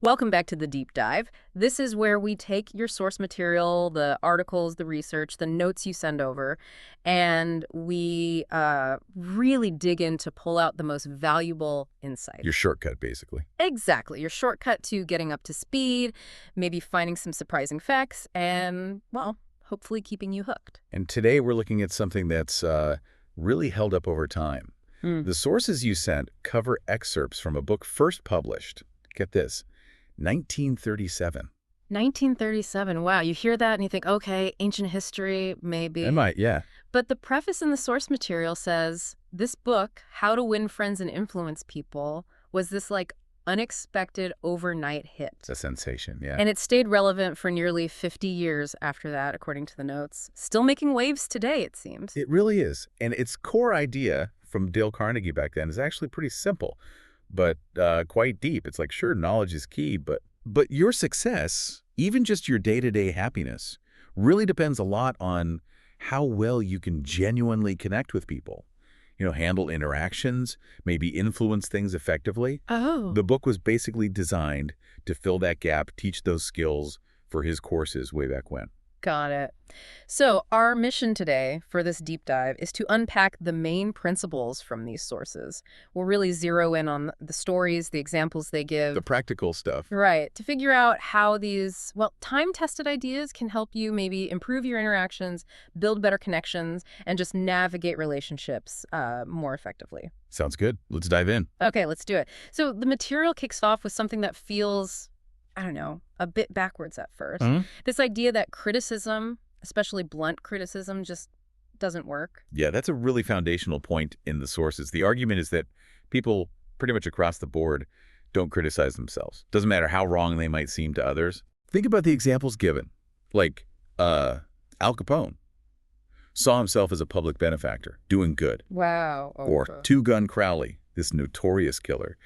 Welcome back to the deep dive. This is where we take your source material, the articles, the research, the notes you send over, and we really dig in to pull out the most valuable insights. Your shortcut, basically. Exactly. Your shortcut to getting up to speed, maybe finding some surprising facts, and, well, hopefully keeping you hooked. And today we're looking at something that's really held up over time. The sources you sent cover excerpts from a book first published, get this, 1937. 1937. Wow, you hear that and you think, okay, ancient history, maybe. It might, yeah. But the preface in the source material says, this book, How to Win Friends and Influence People, was this, unexpected overnight hit. It's a sensation, yeah. And it stayed relevant for nearly 50 years after that, according to the notes. Still making waves today, it seems. It really is. And its core idea from Dale Carnegie back then is actually pretty simple, but quite deep. It's like, sure, knowledge is key, but your success, even just your day-to-day happiness, really depends a lot on how well you can genuinely connect with people. Handle interactions, maybe influence things effectively. Oh. The book was basically designed to fill that gap, teach those skills for his courses way back when. Got it. So our mission today for this deep dive is to unpack the main principles from these sources. We'll really zero in on the stories, the examples they give. The practical stuff. Right. To figure out how these, time-tested ideas can help you maybe improve your interactions, build better connections, and just navigate relationships more effectively. Sounds good. Let's dive in. Okay, let's do it. So the material kicks off with something that feels, a bit backwards at first. This idea that criticism, especially blunt criticism, just doesn't work. Yeah, that's a really foundational point in the sources. The argument is that people pretty much across the board don't criticize themselves. Doesn't matter how wrong they might seem to others. Think about the examples given. Like Al Capone saw himself as a public benefactor, doing good. Wow. Okay. Or Two-Gun Crowley, this notorious killer.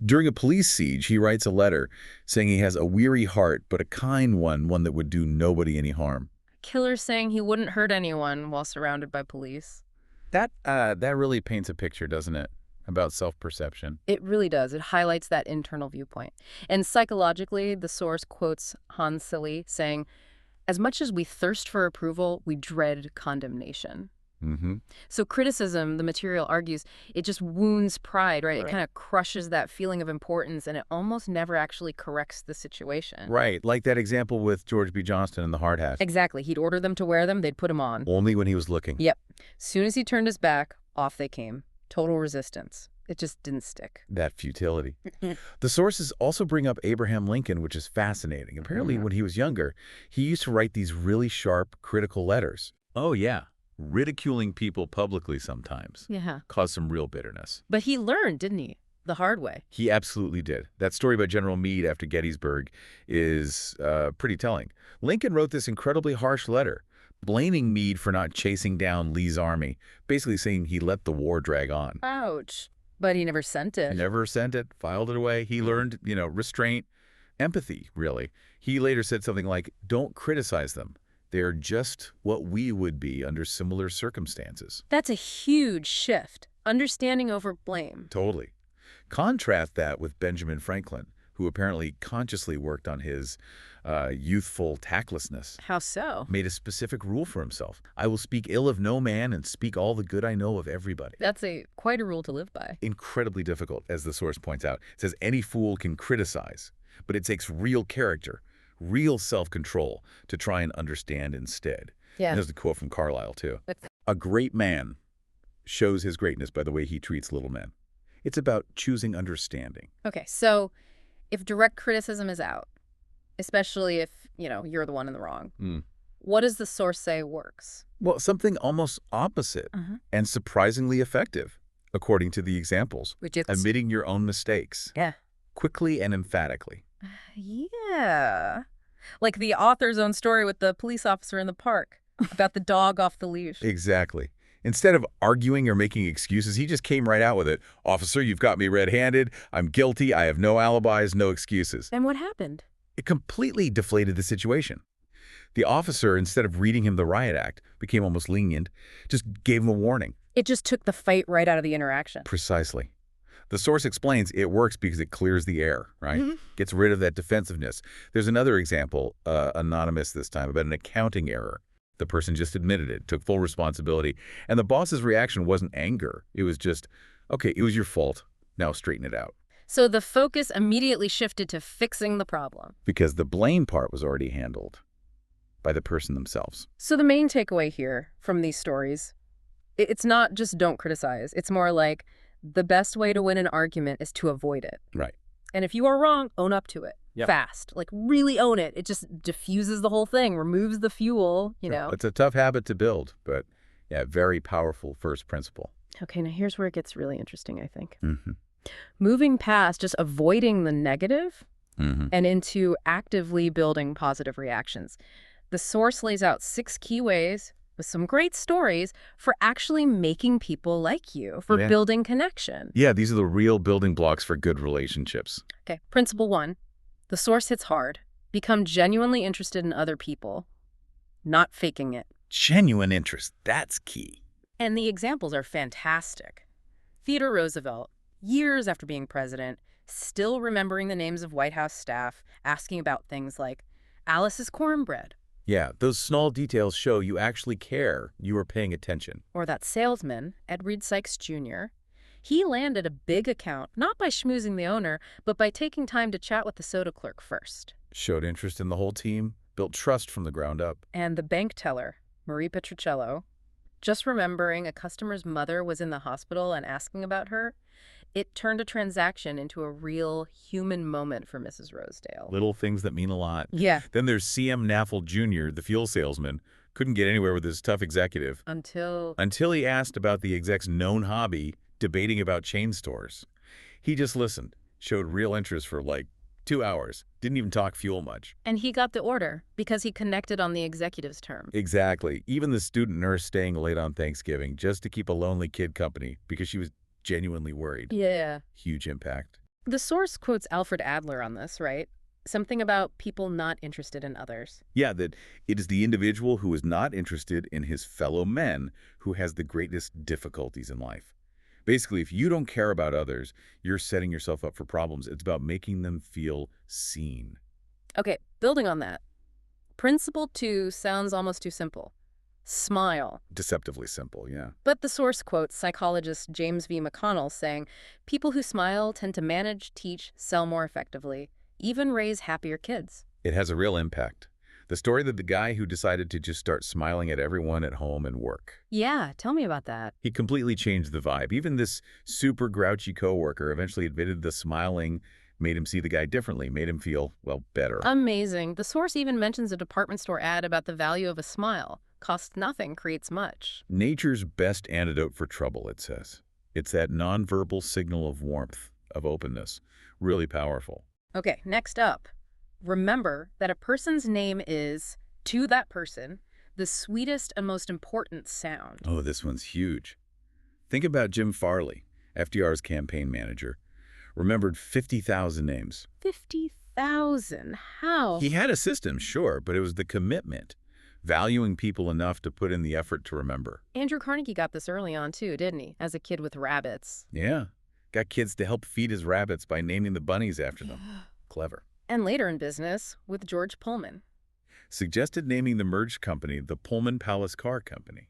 During a police siege, he writes a letter saying he has a weary heart, but a kind one that would do nobody any harm. Killer saying he wouldn't hurt anyone while surrounded by police. That really paints a picture, doesn't it, about self-perception? It really does. It highlights that internal viewpoint. And psychologically, the source quotes Hans Selye saying, as much as we thirst for approval, we dread condemnation. So criticism, the material argues, it just wounds pride, right? It kind of crushes that feeling of importance, and it almost never actually corrects the situation. Right, like that example with George B. Johnston and the hard hat. Exactly. He'd order them to wear them, they'd put them on. Only when he was looking. Yep. Soon as he turned his back, off they came. Total resistance. It just didn't stick. That futility. The sources also bring up Abraham Lincoln, which is fascinating. Apparently, when he was younger, he used to write these really sharp, critical letters. Oh, yeah. Ridiculing people publicly sometimes. Yeah. Caused some real bitterness. But he learned, didn't he? The hard way. He absolutely did. That story about General Meade after Gettysburg is pretty telling. Lincoln wrote this incredibly harsh letter, blaming Meade for not chasing down Lee's army, basically saying he let the war drag on. Ouch. But he never sent it. Never sent it, filed it away. He learned, restraint, empathy, really. He later said something like, don't criticize them. They're just what we would be under similar circumstances. That's a huge shift. Understanding over blame. Totally. Contrast that with Benjamin Franklin, who apparently consciously worked on his youthful tactlessness. How so? Made a specific rule for himself. I will speak ill of no man and speak all the good I know of everybody. That's quite a rule to live by. Incredibly difficult, as the source points out. It says any fool can criticize, but it takes real character, real self-control to try and understand instead. Yeah. And there's a quote from Carlyle, too. A great man shows his greatness by the way he treats little men. It's about choosing understanding. Okay, so if direct criticism is out, especially if, you're the one in the wrong, what does the source say works? Well, something almost opposite and surprisingly effective, according to the examples. Which is admitting your own mistakes. Yeah. Quickly and emphatically. Yeah. Like the author's own story with the police officer in the park about the dog off the leash. Exactly. Instead of arguing or making excuses, he just came right out with it. Officer, you've got me red-handed. I'm guilty. I have no alibis, no excuses. And what happened? It completely deflated the situation. The officer, instead of reading him the riot act, became almost lenient, just gave him a warning. It just took the fight right out of the interaction. Precisely. The source explains it works because it clears the air, right? Gets rid of that defensiveness. There's another example, anonymous this time, about an accounting error. The person just admitted it, took full responsibility, and the boss's reaction wasn't anger. It was just, okay, it was your fault. Now straighten it out. So the focus immediately shifted to fixing the problem. Because the blame part was already handled by the person themselves. So the main takeaway here from these stories, it's not just don't criticize. It's more like the best way to win an argument is to avoid it. Right. And if you are wrong, own up to it. Yep. Fast. Like, really own it. It just diffuses the whole thing, removes the fuel, you know. It's a tough habit to build, but yeah, very powerful first principle. Okay, now here's where it gets really interesting, I think. Mm-hmm. Moving past just avoiding the negative Mm-hmm. and into actively building positive reactions. The source lays out 6 key ways with some great stories for actually making people like you, for building connection. Yeah, these are the real building blocks for good relationships. Okay, principle 1. The source hits hard. Become genuinely interested in other people, not faking it. Genuine interest, that's key. And the examples are fantastic. Theodore Roosevelt, years after being president, still remembering the names of White House staff, asking about things like Alice's cornbread. Yeah, those small details show you actually care, you are paying attention. Or that salesman, Edward Sykes Jr., he landed a big account, not by schmoozing the owner, but by taking time to chat with the soda clerk first. Showed interest in the whole team, built trust from the ground up. And the bank teller, Marie Petricello, just remembering a customer's mother was in the hospital and asking about her, it turned a transaction into a real human moment for Mrs. Rosedale. Little things that mean a lot. Yeah. Then there's C.M. Naffel Jr., the fuel salesman. Couldn't get anywhere with his tough executive. Until Until he asked about the exec's known hobby, debating about chain stores. He just listened, showed real interest for like 2 hours, didn't even talk fuel much. And he got the order because he connected on the executive's term. Exactly. Even the student nurse staying late on Thanksgiving just to keep a lonely kid company because she was genuinely worried. Yeah. Huge impact. The source quotes Alfred Adler on this, right? Something about people not interested in others. Yeah, that it is the individual who is not interested in his fellow men who has the greatest difficulties in life. Basically, if you don't care about others, you're setting yourself up for problems. It's about making them feel seen. Okay, building on that. Principle 2 sounds almost too simple. Smile. Deceptively simple, yeah. But the source quotes psychologist James V. McConnell saying, people who smile tend to manage, teach, sell more effectively, even raise happier kids. It has a real impact. The story of the guy who decided to just start smiling at everyone at home and work. Yeah, tell me about that. He completely changed the vibe. Even this super grouchy coworker eventually admitted the smiling made him see the guy differently, made him feel, well, better. Amazing. The source even mentions a department store ad about the value of a smile. Costs nothing, creates much. Nature's best antidote for trouble, it says. It's that nonverbal signal of warmth, of openness. Really powerful. Okay, next up. Remember that a person's name is, to that person, the sweetest and most important sound. Oh, this one's huge. Think about Jim Farley, FDR's campaign manager. Remembered 50,000 names. 50,000? How? He had a system, sure, but it was the commitment. Valuing people enough to put in the effort to remember. Andrew Carnegie got this early on, too, didn't he? As a kid with rabbits. Yeah. Got kids to help feed his rabbits by naming the bunnies after them. Clever. And later in business, with George Pullman. Suggested naming the merged company the Pullman Palace Car Company.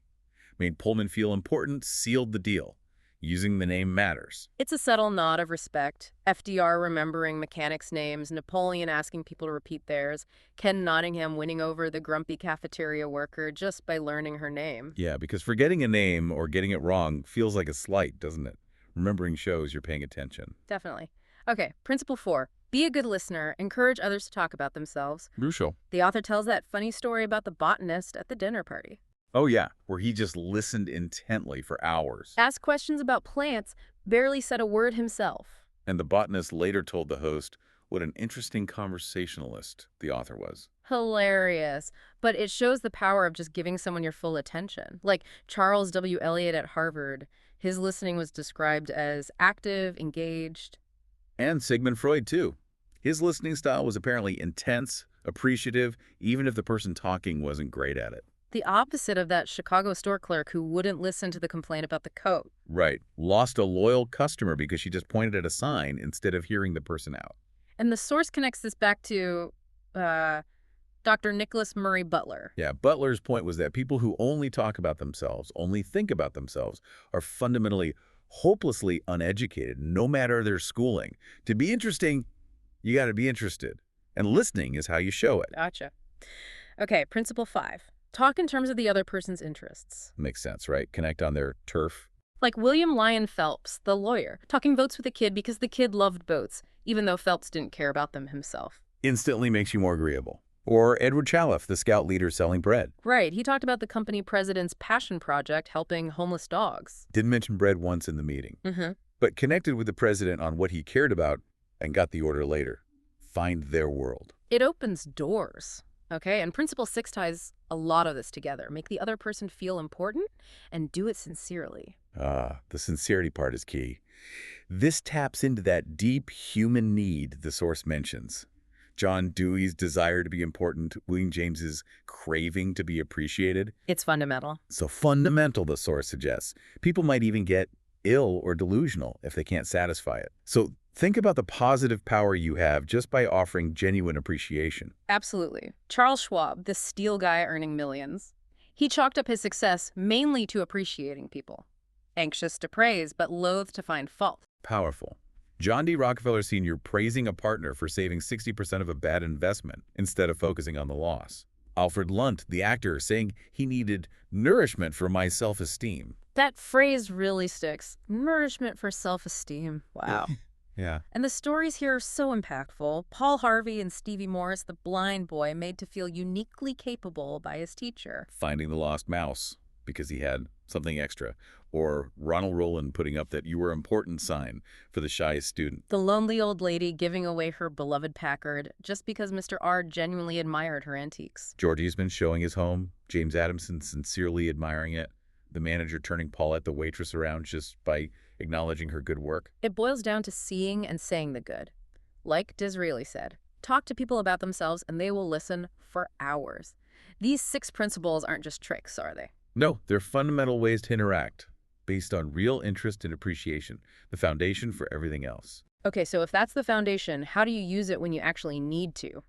Made Pullman feel important, sealed the deal. Using the name matters. It's a subtle nod of respect. FDR remembering mechanics' names, Napoleon asking people to repeat theirs, Ken Nottingham winning over the grumpy cafeteria worker just by learning her name. Yeah, because forgetting a name or getting it wrong feels like a slight, doesn't it? Remembering shows you're paying attention. Definitely. Okay, principle 4. Be a good listener. Encourage others to talk about themselves. Crucial. The author tells that funny story about the botanist at the dinner party. Oh yeah, where he just listened intently for hours. Asked questions about plants, barely said a word himself. And the botanist later told the host what an interesting conversationalist the author was. Hilarious. But it shows the power of just giving someone your full attention. Like Charles W. Eliot at Harvard, his listening was described as active, engaged. And Sigmund Freud, too. His listening style was apparently intense, appreciative, even if the person talking wasn't great at it. The opposite of that Chicago store clerk who wouldn't listen to the complaint about the coat. Right. Lost a loyal customer because she just pointed at a sign instead of hearing the person out. And the source connects this back to uh, Dr. Nicholas Murray Butler. Yeah, Butler's point was that people who only talk about themselves, only think about themselves, are fundamentally hopelessly uneducated, no matter their schooling. To be interesting, you got to be interested. And listening is how you show it. Gotcha. Okay, principle 5. Talk in terms of the other person's interests. Makes sense, right? Connect on their turf. Like William Lyon Phelps, the lawyer, talking boats with a kid because the kid loved boats, even though Phelps didn't care about them himself. Instantly makes you more agreeable. Or Edward Chalif, the scout leader selling bread. Right, he talked about the company president's passion project helping homeless dogs. Didn't mention bread once in the meeting. Mm-hmm. But connected with the president on what he cared about and got the order later. Find their world. It opens doors, okay? And principle 6 ties a lot of this together. Make the other person feel important and do it sincerely. The sincerity part is key. This taps into that deep human need the source mentions. John Dewey's desire to be important, William James's craving to be appreciated. It's fundamental. So fundamental, the source suggests. People might even get ill or delusional if they can't satisfy it. So think about the positive power you have just by offering genuine appreciation. Absolutely. Charles Schwab, the steel guy earning millions, he chalked up his success mainly to appreciating people. Anxious to praise, but loath to find fault. Powerful. John D. Rockefeller Sr. praising a partner for saving 60% of a bad investment instead of focusing on the loss. Alfred Lunt, the actor, saying he needed nourishment for my self-esteem. That phrase really sticks. Nourishment for self-esteem. Wow. Yeah. And the stories here are so impactful. Paul Harvey and Stevie Morris, the blind boy, made to feel uniquely capable by his teacher. Finding the lost mouse because he had something extra. Or Ronald Rowland putting up that you were important sign for the shyest student. The lonely old lady giving away her beloved Packard just because Mr. R genuinely admired her antiques. George Eastman showing his home, James Adamson sincerely admiring it, the manager turning Paulette the waitress around just by acknowledging her good work. It boils down to seeing and saying the good. Like Disraeli said, talk to people about themselves and they will listen for hours. These 6 principles aren't just tricks, are they? No, they're fundamental ways to interact, based on real interest and appreciation, the foundation for everything else. Okay, so if that's the foundation, how do you use it when you actually need to?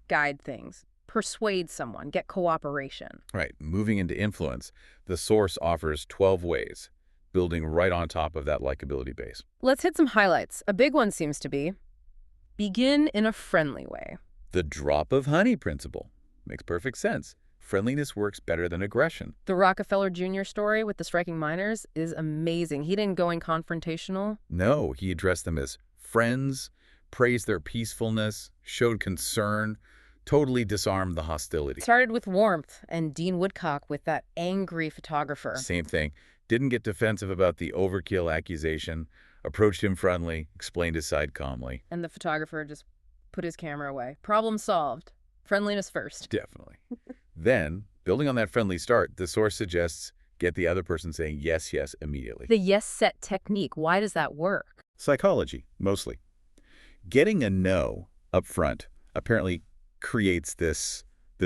Guide things, persuade someone, get cooperation. Right, moving into influence, the source offers 12 ways, building right on top of that likability base. Let's hit some highlights. A big one seems to be, begin in a friendly way. The drop of honey principle makes perfect sense. Friendliness works better than aggression. The Rockefeller Jr. story with the striking miners is amazing. He didn't go in confrontational. No, he addressed them as friends, praised their peacefulness, showed concern, totally disarmed the hostility. Started with warmth, and Dean Woodcock with that angry photographer. Same thing. Didn't get defensive about the overkill accusation, approached him friendly, explained his side calmly. And the photographer just put his camera away. Problem solved. Friendliness first. Definitely. Then, building on that friendly start, the source suggests get the other person saying yes, yes immediately. The yes set technique, why does that work? Psychology, mostly. Getting a no up front apparently creates this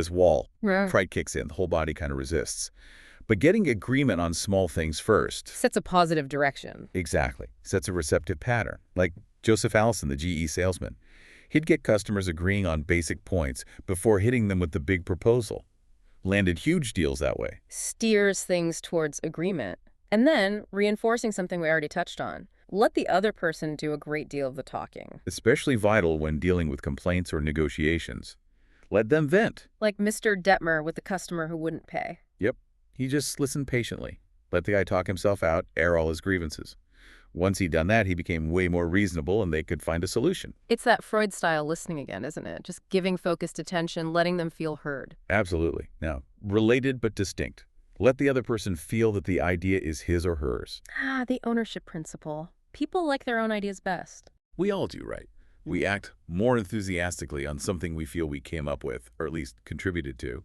wall. Yeah. Pride kicks in, the whole body kind of resists. But getting agreement on small things first. Sets a positive direction. Exactly. Sets a receptive pattern. Like Joseph Allison, the GE salesman. He'd get customers agreeing on basic points before hitting them with the big proposal. Landed huge deals that way. Steers things towards agreement. And then, reinforcing something we already touched on. Let the other person do a great deal of the talking. Especially vital when dealing with complaints or negotiations. Let them vent. Like Mr. Detmer with the customer who wouldn't pay. Yep. He just listened patiently. Let the guy talk himself out, air all his grievances. Once he'd done that, he became way more reasonable and they could find a solution. It's that Freud-style listening again, isn't it? Just giving focused attention, letting them feel heard. Absolutely. Now, related but distinct. Let the other person feel that the idea is his or hers. The ownership principle. People like their own ideas best. We all do, right? We act more enthusiastically on something we feel we came up with, or at least contributed to.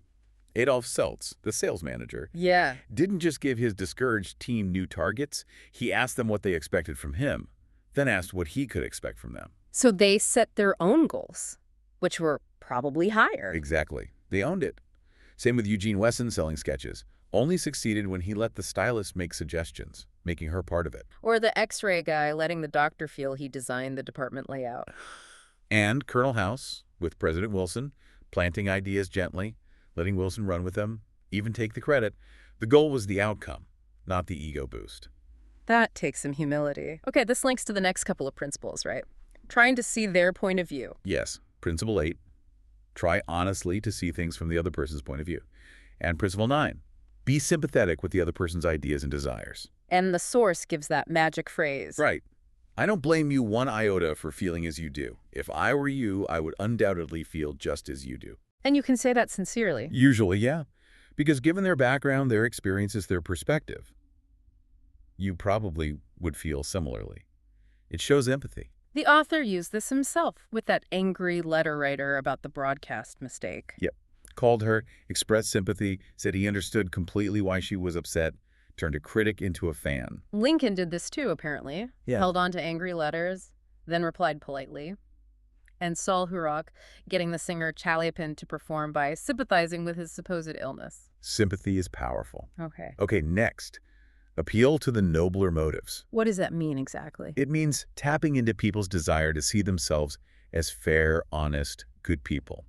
Adolf Seltz, the sales manager, didn't just give his discouraged team new targets. He asked them what they expected from him, then asked what he could expect from them. So they set their own goals, which were probably higher. Exactly. They owned it. Same with Eugene Wesson selling sketches. Only succeeded when he let the stylist make suggestions, making her part of it. Or the X-ray guy letting the doctor feel he designed the department layout. And Colonel House, with President Wilson, planting ideas gently, letting Wilson run with them, even take the credit. The goal was the outcome, not the ego boost. That takes some humility. Okay, this links to the next couple of principles, right? Trying to see their point of view. Yes, Principle 8, try honestly to see things from the other person's point of view. And Principle 9, be sympathetic with the other person's ideas and desires. And the source gives that magic phrase. Right. I don't blame you one iota for feeling as you do. If I were you, I would undoubtedly feel just as you do. And you can say that sincerely. Usually, yeah. Because given their background, their experiences, their perspective, you probably would feel similarly. It shows empathy. The author used this himself with that angry letter writer about the broadcast mistake. Yep. Called her, expressed sympathy, said he understood completely why she was upset, turned a critic into a fan. Lincoln did this too, apparently. Yeah. Held on to angry letters, then replied politely. And Saul Hurok getting the singer Chaliapin to perform by sympathizing with his supposed illness. Sympathy is powerful. Okay. Okay, next. Appeal to the nobler motives. What does that mean exactly? It means tapping into people's desire to see themselves as fair, honest, good people.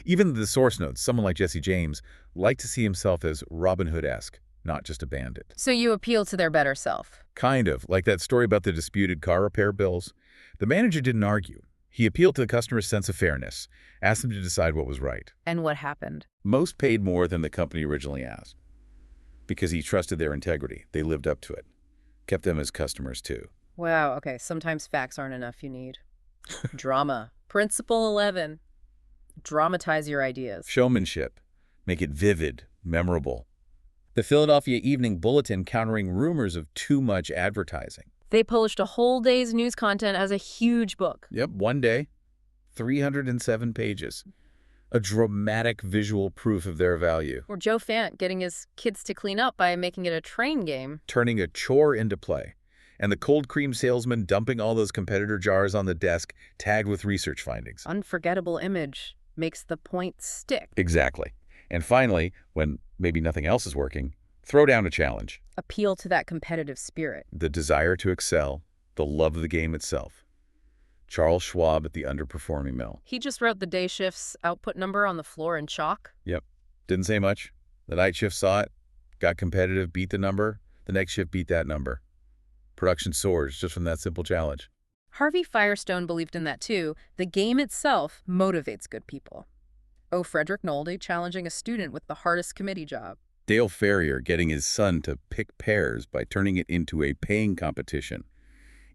Even the source notes, someone like Jesse James, liked to see himself as Robin Hood-esque, not just a bandit. So you appeal to their better self. Kind of, like that story about the disputed car repair bills. The manager didn't argue. He appealed to the customer's sense of fairness, asked them to decide what was right. And what happened? Most paid more than the company originally asked. Because he trusted their integrity. They lived up to it. Kept them as customers, too. Wow, okay, sometimes facts aren't enough, you need drama. Principle 11. Dramatize your ideas. Showmanship. Make it vivid, memorable. The Philadelphia Evening Bulletin countering rumors of too much advertising. They published a whole day's news content as a huge book. Yep, one day, 307 pages. A dramatic visual proof of their value. Or Joe Fant getting his kids to clean up by making it a train game. Turning a chore into play. And the cold cream salesman dumping all those competitor jars on the desk, tagged with research findings. Unforgettable image. Makes the point stick. Exactly. And finally, when maybe nothing else is working, throw down a challenge. Appeal to that competitive spirit. The desire to excel, the love of the game itself. Charles Schwab at the underperforming mill. He just wrote the day shift's output number on the floor in chalk. Yep. Didn't say much. The night shift saw it, got competitive, beat the number. The next shift beat that number. Production soars just from that simple challenge. Harvey Firestone believed in that too. The game itself motivates good people. Oh, Frederick Nolde challenging a student with the hardest committee job. Dale Ferrier getting his son to pick pears by turning it into a paying competition.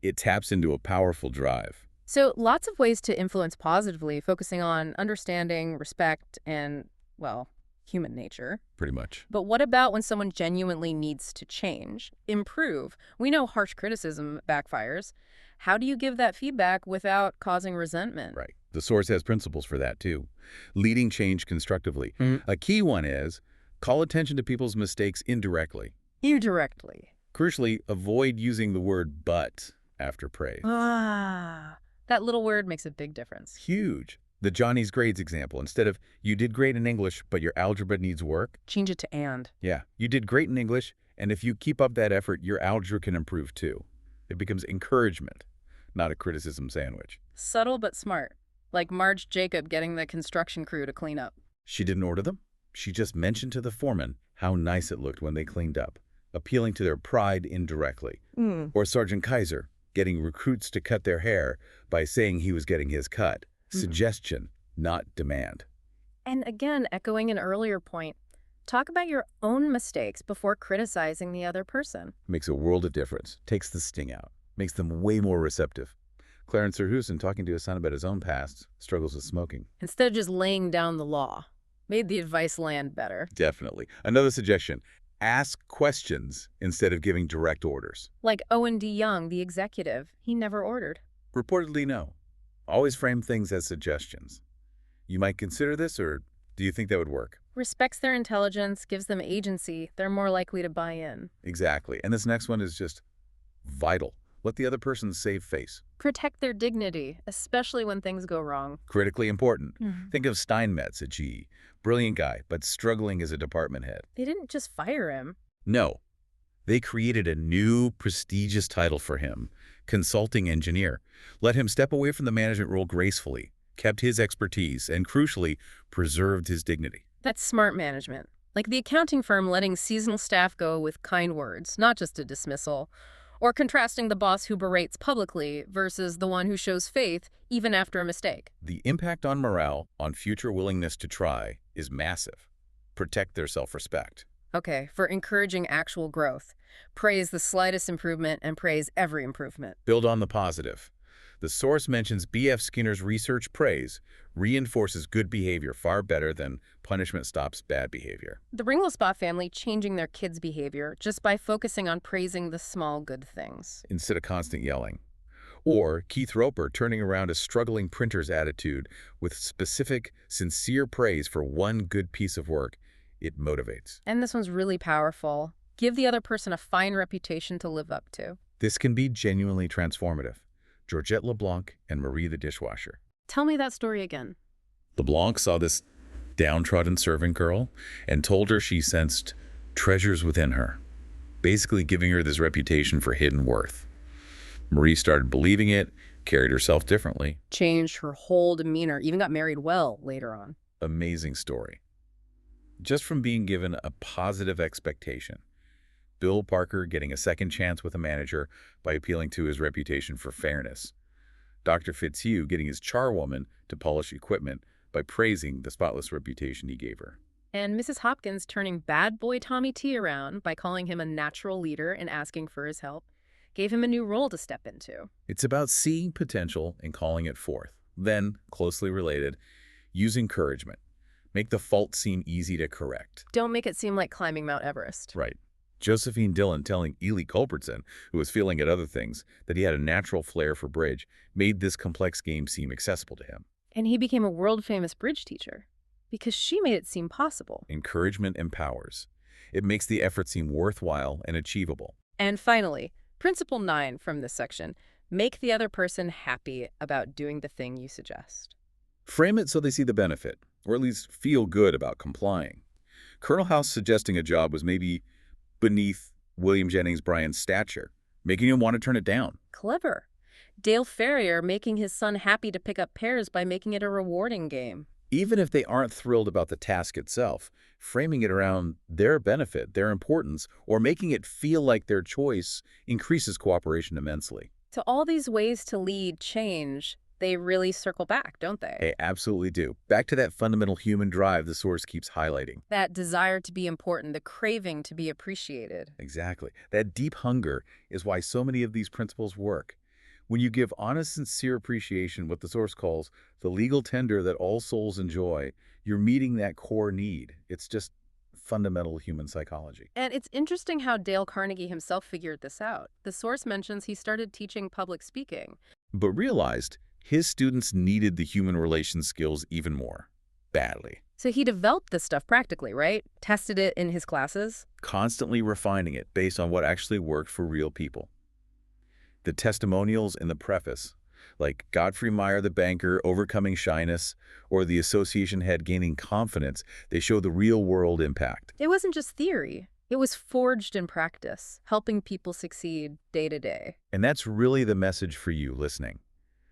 It taps into a powerful drive. So lots of ways to influence positively, focusing on understanding, respect, and, well, human nature. Pretty much. But what about when someone genuinely needs to change, improve? We know harsh criticism backfires. How do you give that feedback without causing resentment? Right. The source has principles for that, too. Leading change constructively. A key one is call attention to people's mistakes indirectly. Indirectly. Crucially, avoid using the word but after praise. That little word makes a big difference. Huge. The Johnny's grades example. Instead of, you did great in English, but your algebra needs work. Change it to and. Yeah, you did great in English, and if you keep up that effort, your algebra can improve too. It becomes encouragement, not a criticism sandwich. Subtle but smart. Like Marge Jacob getting the construction crew to clean up. She didn't order them. She just mentioned to the foreman how nice it looked when they cleaned up, appealing to their pride indirectly. Or Sergeant Kaiser getting recruits to cut their hair by saying he was getting his cut. Suggestion, not demand. And again, echoing an earlier point, talk about your own mistakes before criticizing the other person. Makes a world of difference. Takes the sting out. Makes them way more receptive. Clarence Sirhuson, talking to his son about his own past, struggles with smoking. Instead of just laying down the law. Made the advice land better. Definitely. Another suggestion, ask questions instead of giving direct orders. Like Owen D. Young, the executive, he never ordered. Reportedly, no. Always frame things as suggestions. You might consider this, or do you think that would work? Respects their intelligence, gives them agency, they're more likely to buy in. Exactly. And this next one is just vital. Let the other person save face. Protect their dignity, especially when things go wrong. Critically important. Mhm. Think of Steinmetz at GE. Brilliant guy, but struggling as a department head. They didn't just fire him. No, they created a new prestigious title for him, consulting engineer. Let him step away from the management role gracefully, kept his expertise, and crucially, preserved his dignity. That's smart management. Like the accounting firm letting seasonal staff go with kind words, not just a dismissal. Or contrasting the boss who berates publicly versus the one who shows faith even after a mistake. The impact on morale, on future willingness to try, is massive. Protect their self-respect. Okay, for encouraging actual growth. Praise the slightest improvement and praise every improvement. Build on the positive. The source mentions B.F. Skinner's research praise reinforces good behavior far better than punishment stops bad behavior. The Ringelspot family changing their kids' behavior just by focusing on praising the small good things. Instead of constant yelling. Or Keith Roper turning around a struggling printer's attitude with specific, sincere praise for one good piece of work. It motivates. And this one's really powerful. Give the other person a fine reputation to live up to. This can be genuinely transformative. Georgette LeBlanc and Marie the dishwasher. Tell me that story again. LeBlanc saw this downtrodden servant girl and told her she sensed treasures within her, basically giving her this reputation for hidden worth. Marie started believing it, carried herself differently. Changed her whole demeanor, even got married well later on. Amazing story. Just from being given a positive expectation. Bill Parker getting a second chance with a manager by appealing to his reputation for fairness. Dr. Fitzhugh getting his charwoman to polish equipment by praising the spotless reputation he gave her. And Mrs. Hopkins turning bad boy Tommy T around by calling him a natural leader and asking for his help, gave him a new role to step into. It's about seeing potential and calling it forth. Then, closely related, use encouragement. Make the fault seem easy to correct. Don't make it seem like climbing Mount Everest. Right. Josephine Dillon telling Ely Culbertson, who was failing at other things, that he had a natural flair for bridge, made this complex game seem accessible to him. And he became a world-famous bridge teacher because she made it seem possible. Encouragement empowers. It makes the effort seem worthwhile and achievable. And finally, Principle 9 from this section, make the other person happy about doing the thing you suggest. Frame it so they see the benefit, or at least feel good about complying. Colonel House suggesting a job was maybe beneath William Jennings Bryan's stature, making him want to turn it down. Clever. Dale Ferrier making his son happy to pick up pears by making it a rewarding game. Even if they aren't thrilled about the task itself, framing it around their benefit, their importance, or making it feel like their choice increases cooperation immensely. To all these ways to lead change, they really circle back, don't they? They absolutely do. Back to that fundamental human drive the source keeps highlighting. That desire to be important, the craving to be appreciated. Exactly. That deep hunger is why so many of these principles work. When you give honest, sincere appreciation, what the source calls the legal tender that all souls enjoy, you're meeting that core need. It's just fundamental human psychology. And it's interesting how Dale Carnegie himself figured this out. The source mentions he started teaching public speaking, but realized his students needed the human relations skills even more, badly. so he developed this stuff practically, right? Tested it in his classes. Constantly refining it based on what actually worked for real people. The testimonials in the preface, like Godfrey Meyer the banker overcoming shyness, or the association head gaining confidence, they show the real-world impact. It wasn't just theory. It was forged in practice, helping people succeed day to day. And that's really the message for you listening.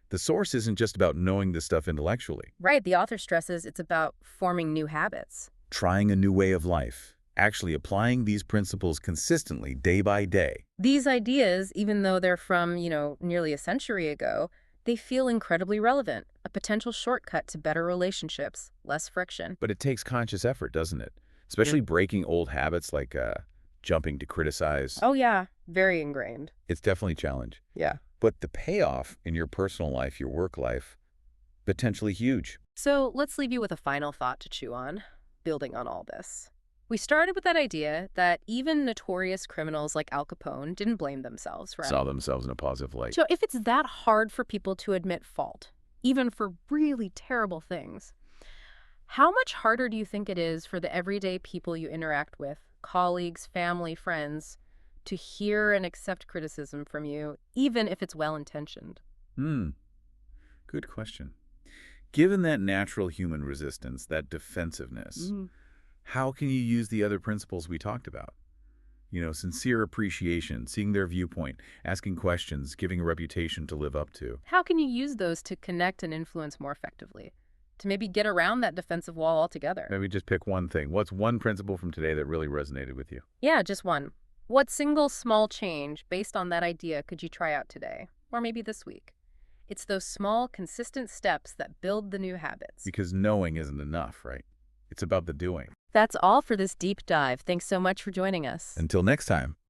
The source isn't just about knowing this stuff intellectually. Right, the author stresses it's about forming new habits. Trying a new way of life. Actually applying these principles consistently day by day. These ideas, even though they're from, nearly a century ago, they feel incredibly relevant, a potential shortcut to better relationships, less friction. But it takes conscious effort, doesn't it? Especially breaking old habits like jumping to criticize. Oh yeah, very ingrained. It's definitely a challenge. Yeah. But the payoff in your personal life, your work life, potentially huge. So let's leave you with a final thought to chew on, building on all this. We started with that idea that even notorious criminals like Al Capone didn't blame themselves, right? Saw themselves in a positive light. So if it's that hard for people to admit fault, even for really terrible things, how much harder do you think it is for the everyday people you interact with, colleagues, family, friends, to hear and accept criticism from you, even if it's well-intentioned? Hmm, good question. Given that natural human resistance, that defensiveness, how can you use the other principles we talked about? Sincere appreciation, seeing their viewpoint, asking questions, giving a reputation to live up to. How can you use those to connect and influence more effectively? To maybe get around that defensive wall altogether? Maybe just pick one thing. What's one principle from today that really resonated with you? Yeah, just one. What single small change based on that idea could you try out today? Or maybe this week? It's those small, consistent steps that build the new habits. Because knowing isn't enough, right? It's about the doing. That's all for this deep dive. Thanks so much for joining us. Until next time.